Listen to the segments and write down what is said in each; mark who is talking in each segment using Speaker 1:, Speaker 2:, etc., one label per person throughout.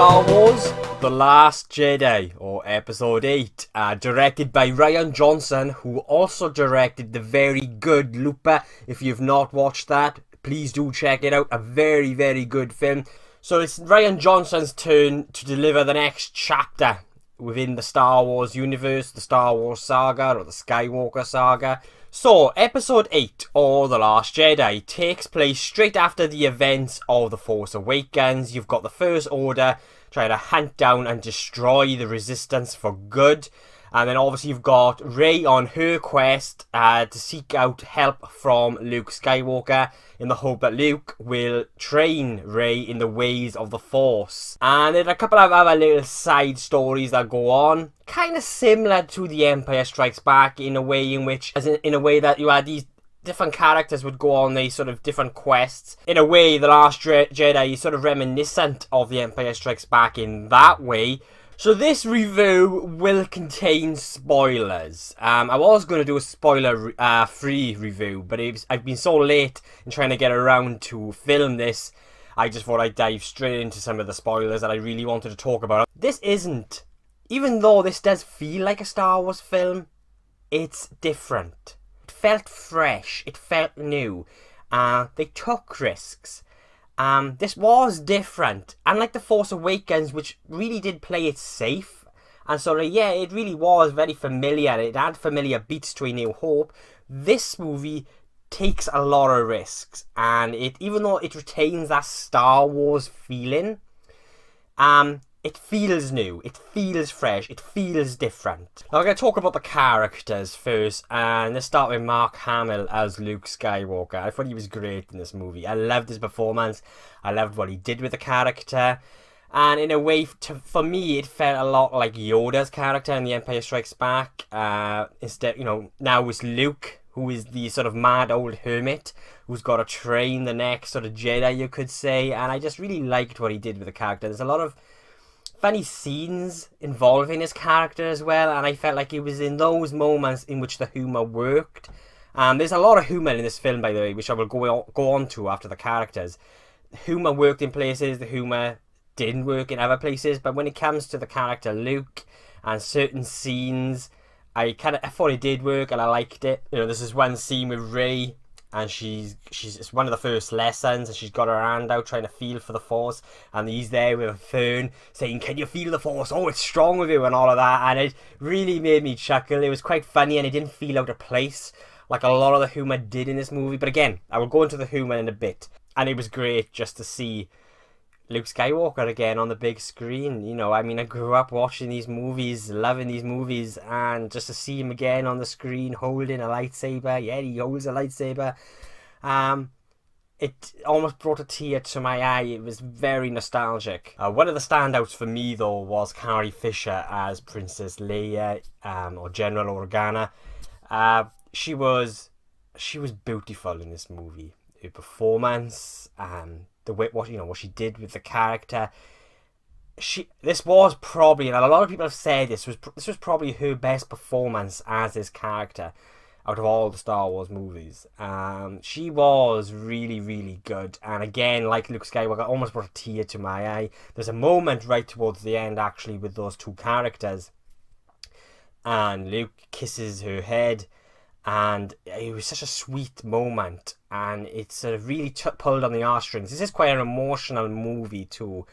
Speaker 1: Star Wars The Last Jedi, or Episode 8, directed by Rian Johnson, who also directed the very good Looper. If you've not watched that, please do check it out. A very, very good film. So it's Rian Johnson's turn to deliver the next chapter within the Star Wars universe, the Star Wars saga, or the Skywalker saga. So, Episode 8, or The Last Jedi, takes place straight after the events of The Force Awakens. You've got the First Order trying to hunt down and destroy the Resistance for good. And then obviously you've got Rey on her quest to seek out help from Luke Skywalker in the hope that Luke will train Rey in the ways of the Force. And there are a couple of other little side stories that go on, kind of similar to The Empire Strikes Back in a way that you had these different characters would go on these sort of different quests. In a way, The Last Jedi is sort of reminiscent of The Empire Strikes Back in that way. So this review will contain spoilers. I was going to do a spoiler-free review, but I've been so late in trying to get around to film this, I just thought I'd dive straight into some of the spoilers that I really wanted to talk about. This isn't, even though this does feel like a Star Wars film, it's different. It felt fresh, it felt new. They took risks. This was different, unlike The Force Awakens, which really did play it safe, and so it really was very familiar. It had familiar beats to A New Hope. This movie takes a lot of risks, and even though it retains that Star Wars feeling, it feels new, it feels fresh, it feels different. Now I'm going to talk about the characters first, and let's start with Mark Hamill as Luke Skywalker. I thought he was great in this movie. I loved his performance, I loved what he did with the character, and in a way, for me, it felt a lot like Yoda's character in The Empire Strikes Back. Instead, now it's Luke, who is the sort of mad old hermit who's got to train the next sort of Jedi, you could say, and I just really liked what he did with the character. There's a lot of funny scenes involving his character as well, and I felt like it was in those moments in which the humour worked. There's a lot of humour in this film, by the way, which I will go on to after the characters. The humour worked in places, the humour didn't work in other places, but when it comes to the character Luke and certain scenes, I thought it did work and I liked it. This is one scene with Rey, and it's one of the first lessons, and she's got her hand out trying to feel for the Force, and he's there with a fern saying, "Can you feel the Force? Oh, it's strong with you," and all of that, and it really made me chuckle. It was quite funny, and it didn't feel out of place like a lot of the humour did in this movie. But again, I will go into the humour in a bit, and it was great just to see Luke Skywalker again on the big screen. I grew up watching these movies, loving these movies, and just to see him again on the screen holding a lightsaber. Yeah, he holds a lightsaber. It almost brought a tear to my eye. It was very nostalgic. One of the standouts for me, though, was Carrie Fisher as Princess Leia, or General Organa. She was beautiful in this movie. Her performance, the way what she did with the character. This was probably, and a lot of people have said this was probably her best performance as this character out of all the Star Wars movies. She was really, really good, and again, like Luke Skywalker, almost brought a tear to my eye. There's a moment right towards the end, actually, with those two characters, and Luke kisses her head, and it was such a sweet moment, and it sort of really pulled on the heartstrings. This is quite an emotional movie too,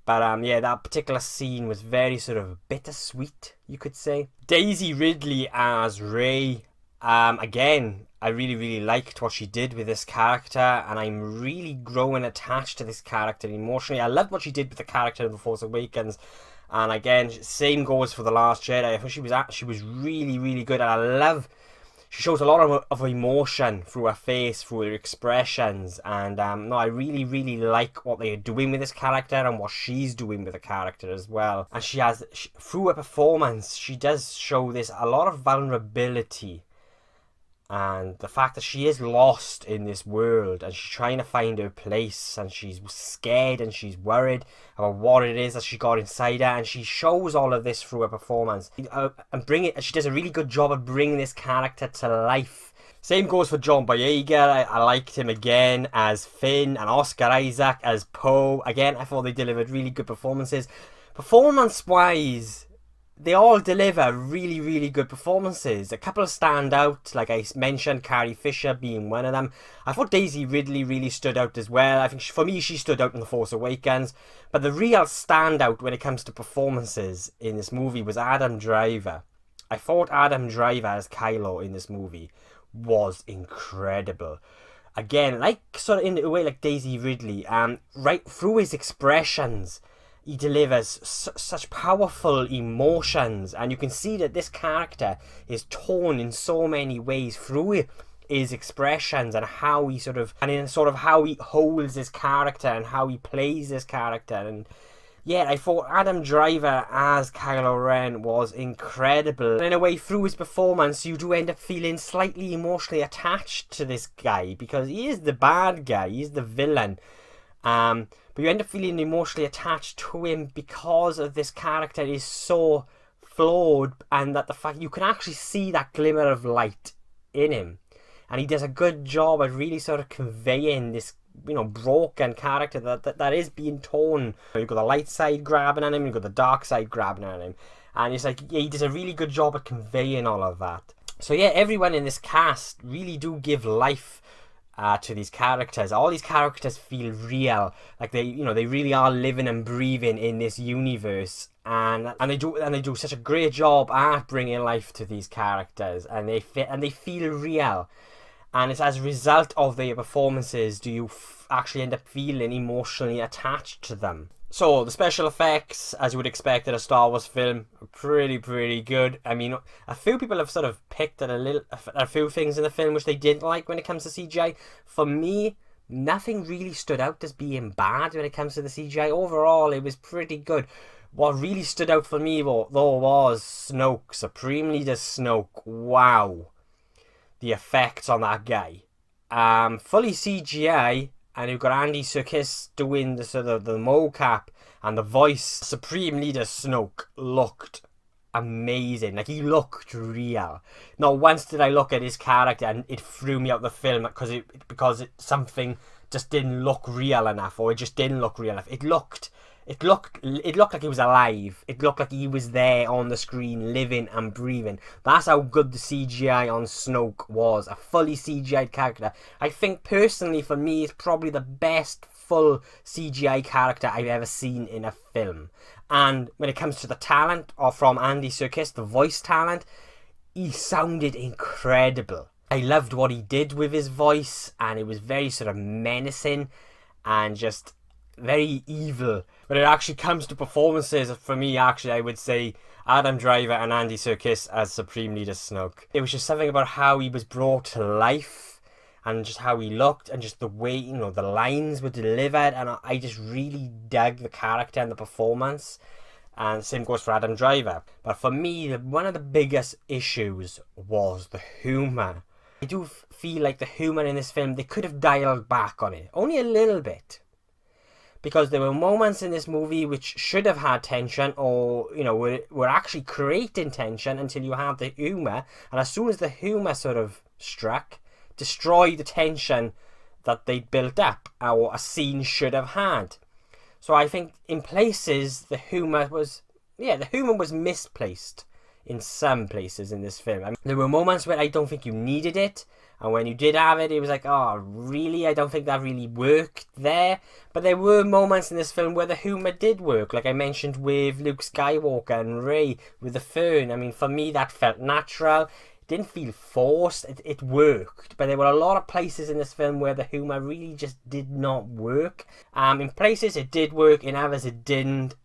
Speaker 1: but that particular scene was very sort of bittersweet, you could say. Daisy Ridley as Rey, again, I really, really liked what she did with this character, and I'm really growing attached to this character emotionally. I loved what she did with the character in The Force Awakens, and again, same goes for The Last Jedi. I thought she was really, really good, and I love. She shows a lot of emotion through her face, through her expressions, and I really, really like what they're doing with this character and what she's doing with the character as well. And through her performance, she does show a lot of vulnerability, and the fact that she is lost in this world and she's trying to find her place, and she's scared and she's worried about what it is that she got inside her, and she shows all of this through her performance, and she does a really good job of bringing this character to life. Same goes for John Boyega. I liked him again as Finn, and Oscar Isaac as Poe. Again, I thought they delivered really good performances. Performance-wise, they all deliver really, really good performances. A couple stand out, like I mentioned, Carrie Fisher being one of them. I thought Daisy Ridley really stood out as well. I think for me, she stood out in The Force Awakens. But the real standout when it comes to performances in this movie was Adam Driver. I thought Adam Driver as Kylo in this movie was incredible. Again, like sort of in a way like Daisy Ridley, right through his expressions, he delivers such powerful emotions, and you can see that this character is torn in so many ways through his expressions and how he how he holds his character and how he plays his character. And yeah, I thought Adam Driver as Kylo Ren was incredible. And in a way, through his performance, you do end up feeling slightly emotionally attached to this guy, because he is the bad guy, he's the villain. But you end up feeling emotionally attached to him because of this character is so flawed, and that the fact you can actually see that glimmer of light in him. And he does a good job at really sort of conveying this, broken character that is being torn. You've got the light side grabbing at him, you've got the dark side grabbing at him. And it's like, yeah, he does a really good job at conveying all of that. So yeah, everyone in this cast really do give life to these characters. All these characters feel real, like they really are living and breathing in this universe, and they do such a great job at bringing life to these characters, and they feel real. And it's as a result of their performances do you actually end up feeling emotionally attached to them. So the special effects, as you would expect in a Star Wars film, are pretty good. I mean, a few people have sort of picked at a few things in the film which they didn't like when it comes to CGI. For me, nothing really stood out as being bad when it comes to the CGI. Overall, it was pretty good. What really stood out for me, though, was Snoke, Supreme Leader Snoke. Wow, the effects on that guy. Fully CGI. And you've got Andy Serkis doing the mocap, and the voice. Supreme Leader Snoke looked amazing. Like, he looked real. Not once did I look at his character and it threw me out the film because something just didn't look real enough, or it just didn't look real enough. It looked like he was alive. It looked like he was there on the screen, living and breathing. That's how good the CGI on Snoke was. A fully CGI character. I think personally, for me, it's probably the best full CGI character I've ever seen in a film. And when it comes to the talent, or from Andy Serkis, the voice talent, he sounded incredible. I loved what he did with his voice, and it was very sort of menacing and just very evil. When it actually comes to performances, for me, actually, I would say Adam Driver and Andy Serkis as Supreme Leader Snoke. It was just something about how he was brought to life, and just how he looked, and just the way, the lines were delivered, and I just really dug the character and the performance. And same goes for Adam Driver. But for me, one of the biggest issues was the humour. I do feel like the humour in this film, they could have dialed back on it, only a little bit. Because there were moments in this movie which should have had tension, or, were actually creating tension until you have the humour. And as soon as the humour sort of struck, destroyed the tension that they'd built up, or a scene should have had. So I think in places the humour was misplaced in some places in this film. I mean, there were moments where I don't think you needed it. And when you did have it, it was like, oh, really? I don't think that really worked there. But there were moments in this film where the humour did work. Like I mentioned with Luke Skywalker and Rey with the fern. I mean, for me, that felt natural. It didn't feel forced. It worked. But there were a lot of places in this film where the humour really just did not work. In places, it did work. In others, it didn't.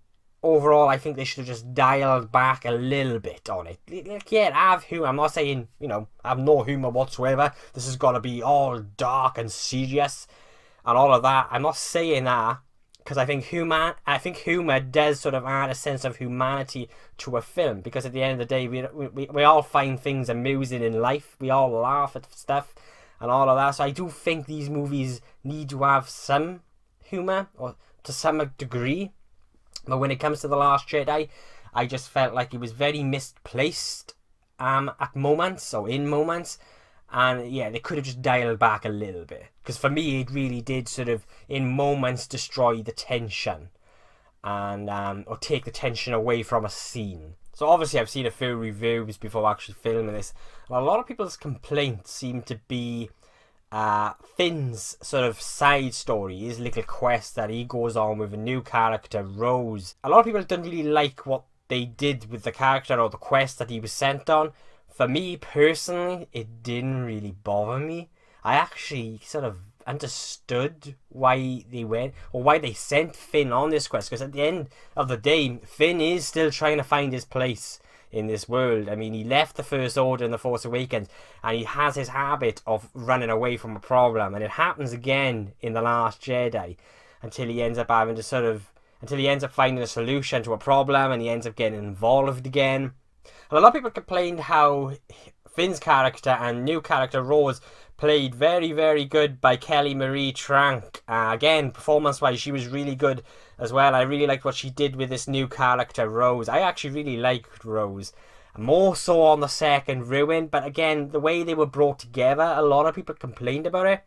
Speaker 1: Overall, I think they should have just dialed back a little bit on it. Like, yeah, have humour. I'm not saying, have no humour whatsoever. This has got to be all dark and serious and all of that. I'm not saying that, because I think humour does sort of add a sense of humanity to a film. Because at the end of the day, we all find things amusing in life. We all laugh at stuff and all of that. So I do think these movies need to have some humour, or to some degree. But when it comes to The Last Jedi, I just felt like it was very misplaced at moments, or in moments. And yeah, they could have just dialed back a little bit. Because for me, it really did sort of, in moments, destroy the tension. And, or take the tension away from a scene. So obviously I've seen a few reviews before actually filming this. And a lot of people's complaints seem to be Finn's sort of side story, his little quest that he goes on with a new character, Rose. A lot of people don't really like what they did with the character or the quest that he was sent on. For me personally, it didn't really bother me. I actually sort of understood why they went, or why they sent Finn on this quest, because at the end of the day, Finn is still trying to find his place in this world. I mean, he left the First Order in The Force Awakens, and he has his habit of running away from a problem, and it happens again in The Last Jedi, until he ends up finding a solution to a problem, and he ends up getting involved again. And a lot of people complained how Finn's character and new character Rose played very, very good by Kelly Marie Trank. Again, performance-wise, she was really good as well. I really liked what she did with this new character, Rose. I actually really liked Rose. More so on the second viewing, but again, the way they were brought together, a lot of people complained about it.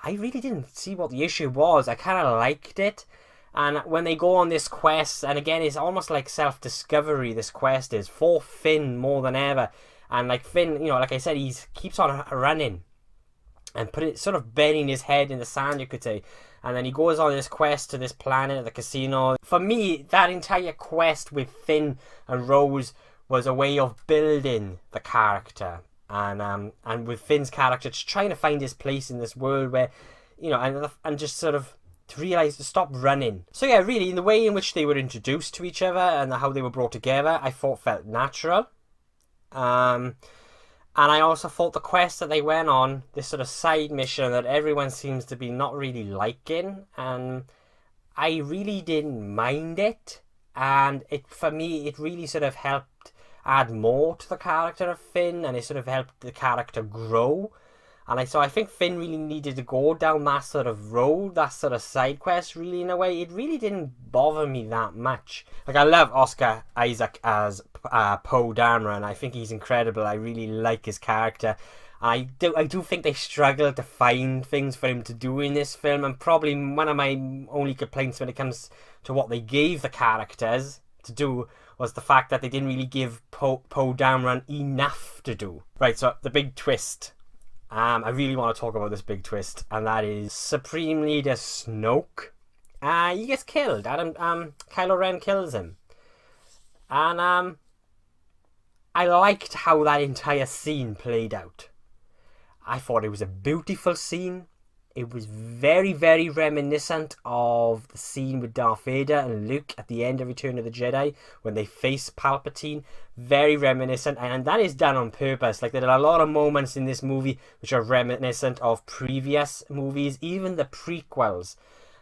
Speaker 1: I really didn't see what the issue was. I kind of liked it. And when they go on this quest, and again, it's almost like self-discovery, this quest is, for Finn more than ever. And like Finn, like I said, he keeps on running and sort of burying his head in the sand, you could say. And then he goes on this quest to this planet at the casino. For me, that entire quest with Finn and Rose was a way of building the character. And with Finn's character, just trying to find his place in this world where, and just sort of to realise to stop running. So yeah, really, in the way in which they were introduced to each other and how they were brought together, I thought felt natural. And I also thought the quest that they went on, this sort of side mission that everyone seems to be not really liking, and I really didn't mind it. And for me, it really sort of helped add more to the character of Finn, and it sort of helped the character grow. And so I think Finn really needed to go down that sort of road, that sort of side quest, really, in a way. It really didn't bother me that much. Like, I love Oscar Isaac as Poe Dameron. I think he's incredible. I really like his character. I do think they struggle to find things for him to do in this film, and probably one of my only complaints when it comes to what they gave the characters to do was the fact that they didn't really give Poe Dameron enough to do. Right, so the big twist. I really want to talk about this big twist, and that is Supreme Leader Snoke. He gets killed. Kylo Ren kills him. And I liked how that entire scene played out. I thought it was a beautiful scene. It was very, very reminiscent of the scene with Darth Vader and Luke at the end of Return of the Jedi when they face Palpatine. Very reminiscent, and that is done on purpose. Like, there are a lot of moments in this movie which are reminiscent of previous movies, even the prequels.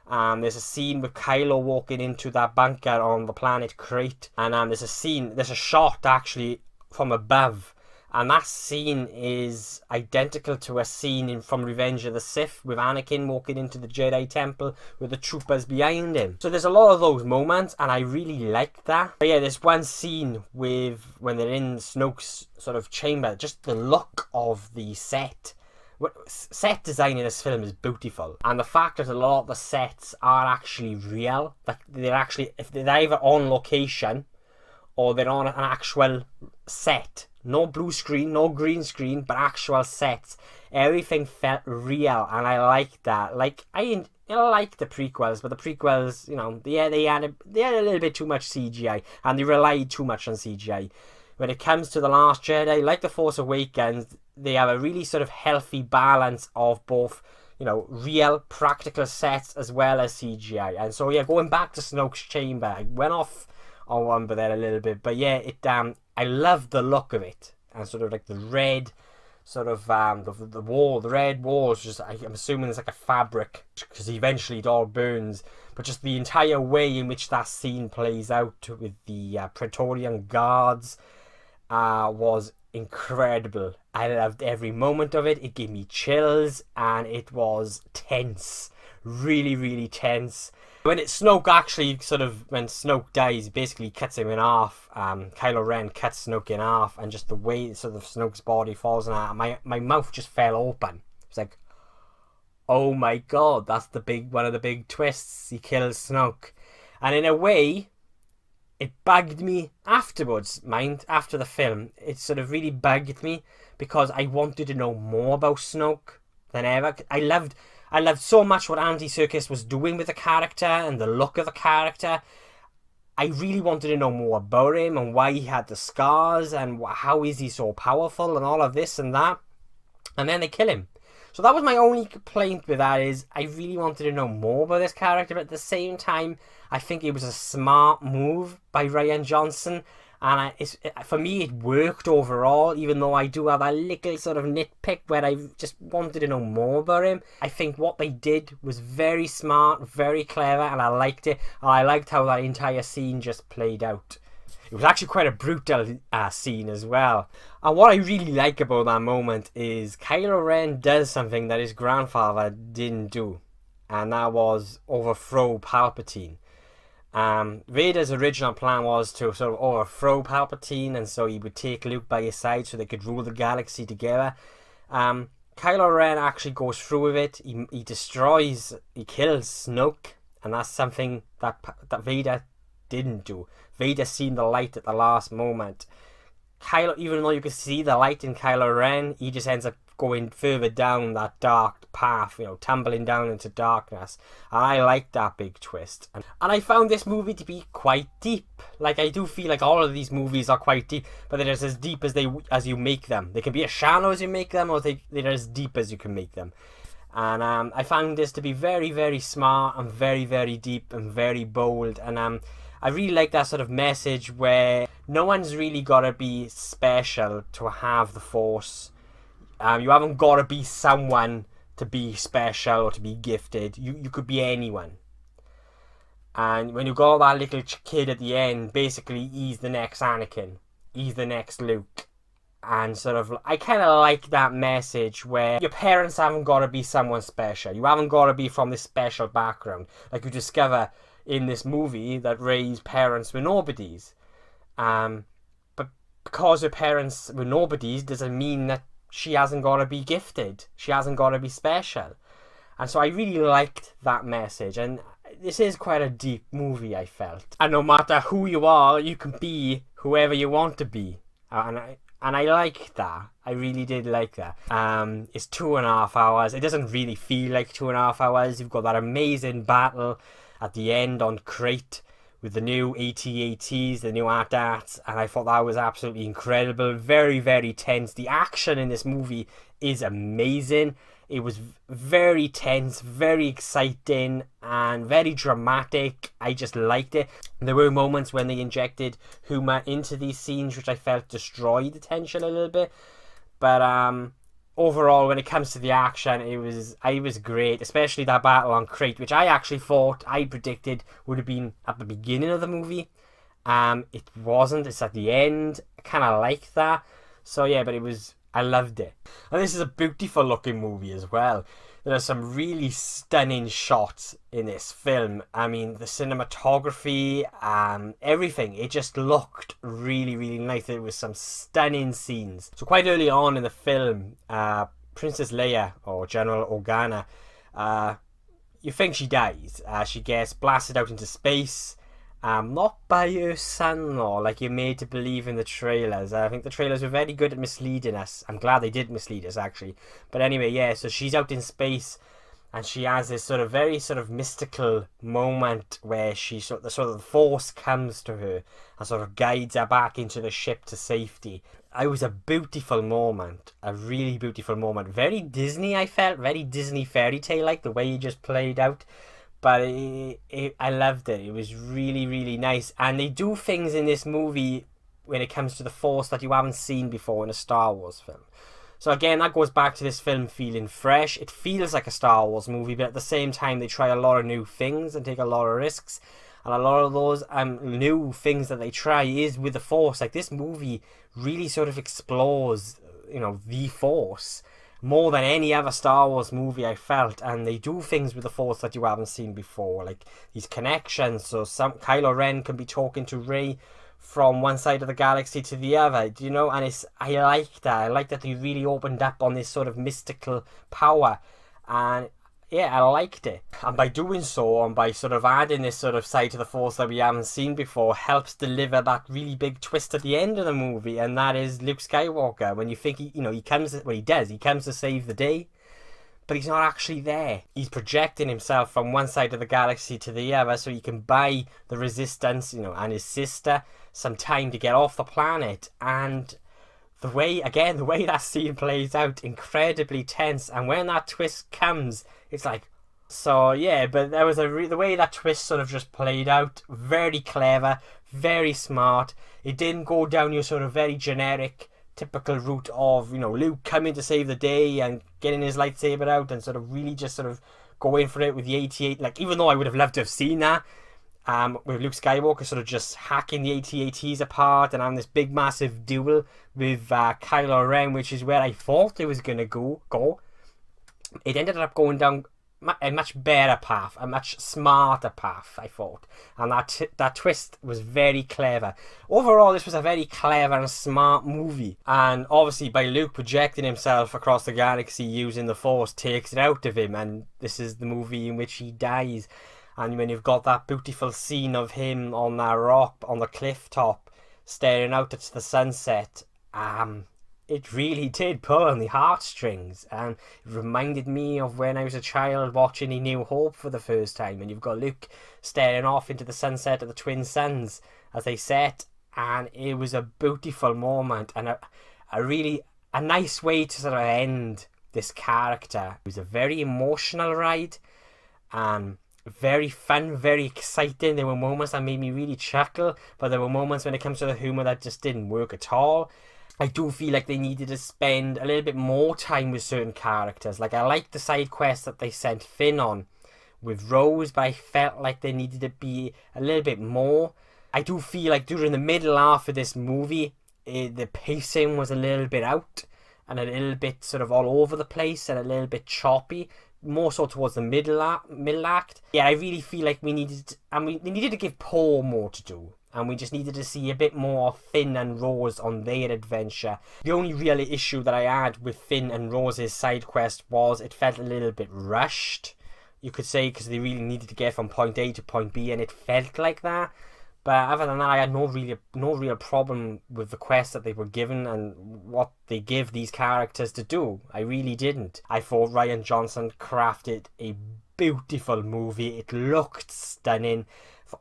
Speaker 1: There's a scene with Kylo walking into that bunker on the planet Crate, and there's a shot actually from above. And that scene is identical to a scene from Revenge of the Sith with Anakin walking into the Jedi Temple with the troopers behind him. So there's a lot of those moments, and I really like that. But yeah, there's one scene when they're in Snoke's sort of chamber, just the look of the set. Set design in this film is beautiful, and the fact that a lot of the sets are actually real, like they're either on location or they're on an actual set. No blue screen, no green screen, but actual sets. Everything felt real, and I liked that. Like, I like the prequels, but the prequels, they had a little bit too much CGI, and they relied too much on CGI. When it comes to The Last Jedi, like The Force Awakens, they have a really sort of healthy balance of both, real practical sets as well as CGI. And so yeah, going back to Snoke's chamber, I went off on one but then a little bit, but yeah, I love the look of it, and sort of like the red, sort of the red walls. Just I'm assuming it's like a fabric, because eventually it all burns. But just the entire way in which that scene plays out with the Praetorian guards was incredible. I loved every moment of it. It gave me chills, and it was tense, really, really tense. When Snoke actually when Snoke dies, basically cuts him in half. Kylo Ren cuts Snoke in half, and just the way Snoke's body falls in half, my mouth just fell open. It's like, oh my god, that's one of the big twists. He kills Snoke, and in a way, it bugged me afterwards. After the film, it sort of really bugged me because I wanted to know more about Snoke than ever. I loved so much what Andy Serkis was doing with the character and the look of the character. I really wanted to know more about him and why he had the scars and how is he so powerful and all of this and that. And then they kill him. So that was my only complaint with that, is I really wanted to know more about this character, but at the same time, I think it was a smart move by Rian Johnson. And for me, it worked overall, even though I do have a little sort of nitpick where I just wanted to know more about him. I think what they did was very smart, very clever, and I liked it. And I liked how that entire scene just played out. It was actually quite a brutal scene as well. And what I really like about that moment is Kylo Ren does something that his grandfather didn't do. And that was overthrow Palpatine. Vader's original plan was to sort of overthrow Palpatine, and so he would take Luke by his side so they could rule the galaxy together. Kylo Ren actually goes through with it. He kills Snoke, and that's something that Vader didn't do. Vader seen the light at the last moment. Even though you can see the light in Kylo Ren, he just ends up going further down that dark path, tumbling down into darkness. And I liked that big twist. And I found this movie to be quite deep. Like, I do feel like all of these movies are quite deep, but they're just as deep as you make them. They can be as shallow as you make them, or they're as deep as you can make them. And I found this to be very, very smart and very, very deep and very bold. And I really like that sort of message where no one's really got to be special to have the Force. You haven't got to be someone to be special or to be gifted. You could be anyone. And when you got that little kid at the end, basically he's the next Anakin. He's the next Luke. And sort of, I kind of like that message where your parents haven't got to be someone special. You haven't got to be from this special background. Like you discover in this movie that Rey's parents were nobodies. But because her parents were nobodies doesn't mean that she hasn't got to be gifted. She hasn't got to be special. And so I really liked that message. And this is quite a deep movie, I felt. And no matter who you are, you can be whoever you want to be. And I like that. I really did like that. It's 2.5 hours. It doesn't really feel like 2.5 hours. You've got that amazing battle at the end on Crate with the new AT-ATs, the new AT-ATs, and I thought that was absolutely incredible. Very, very tense. The action in this movie is amazing. It was very tense, very exciting, and very dramatic. I just liked it. There were moments when they injected humour into these scenes, which I felt destroyed the tension a little bit. But overall, when it comes to the action, it was great, especially that battle on Crate, which I predicted would have been at the beginning of the movie. It wasn't. It's at the end. I kind of like that. So yeah, but I loved it. And this is a beautiful looking movie as well. There are some really stunning shots in this film. I mean, the cinematography, everything. It just looked really, really nice. There was some stunning scenes. So quite early on in the film, Princess Leia, or General Organa, you think she dies. She gets blasted out into space. Not by her son-in-law, like you're made to believe in the trailers. I think the trailers were very good at misleading us. I'm glad they did mislead us, actually. But anyway, yeah, so she's out in space, and she has this sort of very sort of mystical moment where the Force comes to her and sort of guides her back into the ship to safety. It was a beautiful moment, a really beautiful moment. Very Disney, I felt, very Disney fairy tale-like, the way it just played out. But I loved it. It was really, really nice. And they do things in this movie when it comes to the Force that you haven't seen before in a Star Wars film. So again, that goes back to this film feeling fresh. It feels like a Star Wars movie, but at the same time, they try a lot of new things and take a lot of risks. And a lot of those new things that they try is with the Force. Like, this movie really sort of explores, the Force. more than any other Star Wars movie I felt, and they do things with the Force that you haven't seen before, like these connections. So some Kylo Ren can be talking to Rey from one side of the galaxy to the other, you know, and I like that. I like that they really opened up on this sort of mystical power, and yeah, I liked it. And by doing so, and by sort of adding this sort of side to the Force that we haven't seen before, helps deliver that really big twist at the end of the movie, and that is Luke Skywalker. When you think he comes, well, he comes to save the day, but he's not actually there. He's projecting himself from one side of the galaxy to the other so he can buy the Resistance, and his sister some time to get off the planet. And the way that scene plays out, incredibly tense, and when that twist comes, it's like, so yeah. But there was the way that twist sort of just played out, very clever, very smart. It didn't go down your sort of very generic, typical route of Luke coming to save the day and getting his lightsaber out and sort of really just sort of going for it with the 88. Like, even though I would have loved to have seen that, with Luke Skywalker sort of just hacking the AT-ATs apart and having this big massive duel with Kylo Ren, which is where I thought it was going to go. It ended up going down a much better path, a much smarter path, I thought. And that twist was very clever. Overall, this was a very clever and smart movie. And obviously, by Luke projecting himself across the galaxy using the Force, takes it out of him. And this is the movie in which he dies. And when you've got that beautiful scene of him on that rock, on the cliff top, staring out at the sunset, it really did pull on the heartstrings. And it reminded me of when I was a child watching A New Hope for the first time. And you've got Luke staring off into the sunset of the twin suns as they set. And it was a beautiful moment and a nice way to sort of end this character. It was a very emotional ride. Very fun, very exciting. There were moments that made me really chuckle, but there were moments when it comes to the humour that just didn't work at all. I do feel like they needed to spend a little bit more time with certain characters. Like, I liked the side quest that they sent Finn on with Rose, but I felt like they needed to be a little bit more. I do feel like during the middle half of this movie, the pacing was a little bit out and a little bit sort of all over the place and a little bit choppy. More so towards the middle act. Yeah, I really feel like we needed to give Poe more to do, and we just needed to see a bit more of Finn and Rose on their adventure. The only real issue that I had with Finn and Rose's side quest was it felt a little bit rushed, you could say, because they really needed to get from point A to point B, and it felt like that. But other than that, I had no real problem with the quest that they were given and what they give these characters to do. I really didn't. I thought Rian Johnson crafted a beautiful movie. It looked stunning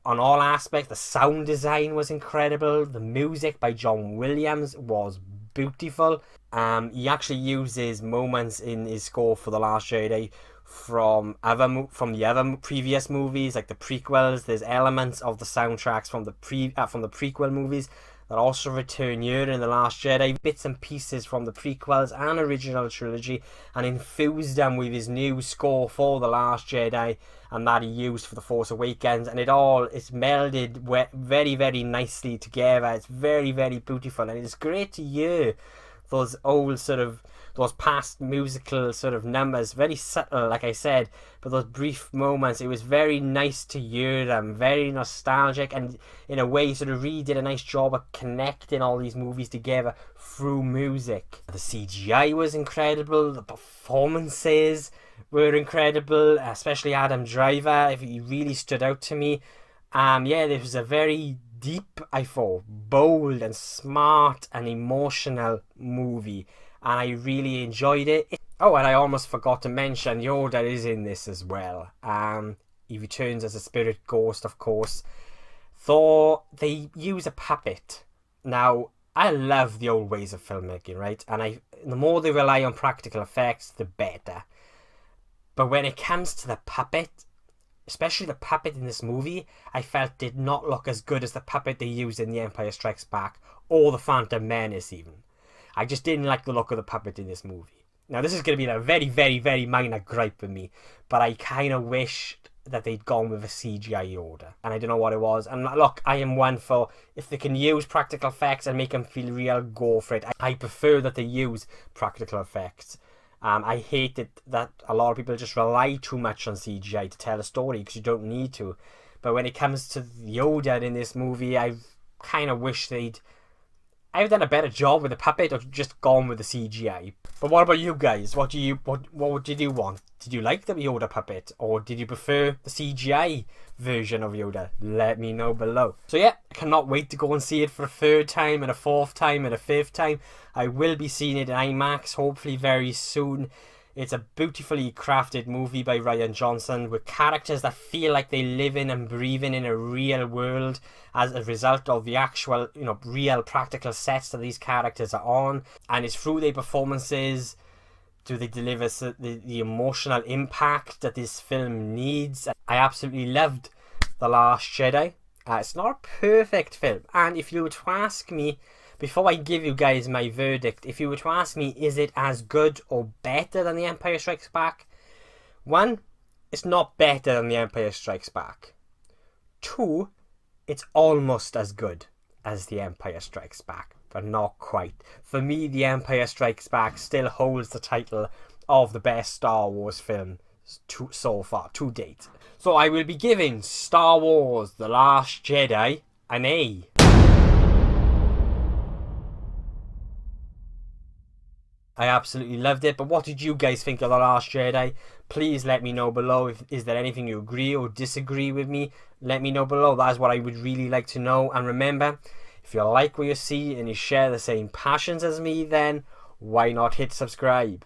Speaker 1: on all aspects. The sound design was incredible. The music by John Williams was beautiful. He actually uses moments in his score for The Last Jedi from the other previous movies, like the prequels. There's elements of the soundtracks from the prequel movies that also return here in The Last Jedi, bits and pieces from the prequels and original trilogy, and infused them with his new score for The Last Jedi, and that he used for The Force Awakens, and it's melded very, very nicely together. It's very, very beautiful, and it's great to hear those past musical sort of numbers, very subtle, like I said, but those brief moments, it was very nice to hear them, very nostalgic, and in a way sort of really did a nice job of connecting all these movies together through music. The CGI was incredible, the performances were incredible, especially Adam Driver. He really stood out to me. This was a very deep, I thought, bold and smart and emotional movie, and I really enjoyed it. Oh, and I almost forgot to mention, Yoda is in this as well. He returns as a spirit ghost, of course. Though they use a puppet. Now, I love the old ways of filmmaking, right? And the more they rely on practical effects, the better. But when it comes to the puppet, especially the puppet in this movie, I felt did not look as good as the puppet they used in The Empire Strikes Back or The Phantom Menace even. I just didn't like the look of the puppet in this movie. Now, this is going to be a very, very, very minor gripe with me, but I kind of wished that they'd gone with a CGI Yoda, and I don't know what it was. And look, I am one for, if they can use practical effects and make them feel real, go for it. I prefer that they use practical effects. I hate that a lot of people just rely too much on CGI to tell a story because you don't need to. But when it comes to Yoda in this movie, I kind of wish they'd either done a better job with the puppet or just gone with the CGI. But what about you guys? What did you want? Did you like the Yoda puppet, or did you prefer the CGI version of Yoda? Let me know below. So yeah, I cannot wait to go and see it for a third time and a fourth time and a fifth time. I will be seeing it in IMAX hopefully very soon. It's a beautifully crafted movie by Rian Johnson with characters that feel like they live in and breathe in a real world as a result of the actual, real practical sets that these characters are on. And it's through their performances do they deliver the emotional impact that this film needs. I absolutely loved The Last Jedi. It's not a perfect film. And if you were to ask me, before I give you guys my verdict, if you were to ask me, is it as good or better than The Empire Strikes Back? 1, it's not better than The Empire Strikes Back. 2, it's almost as good as The Empire Strikes Back, but not quite. For me, The Empire Strikes Back still holds the title of the best Star Wars film so far, to date. So I will be giving Star Wars The Last Jedi an A. I absolutely loved it, but what did you guys think of The Last Jedi? Please let me know below. Is there anything you agree or disagree with me? Let me know below. That's what I would really like to know. And remember, if you like what you see and you share the same passions as me, then why not hit subscribe?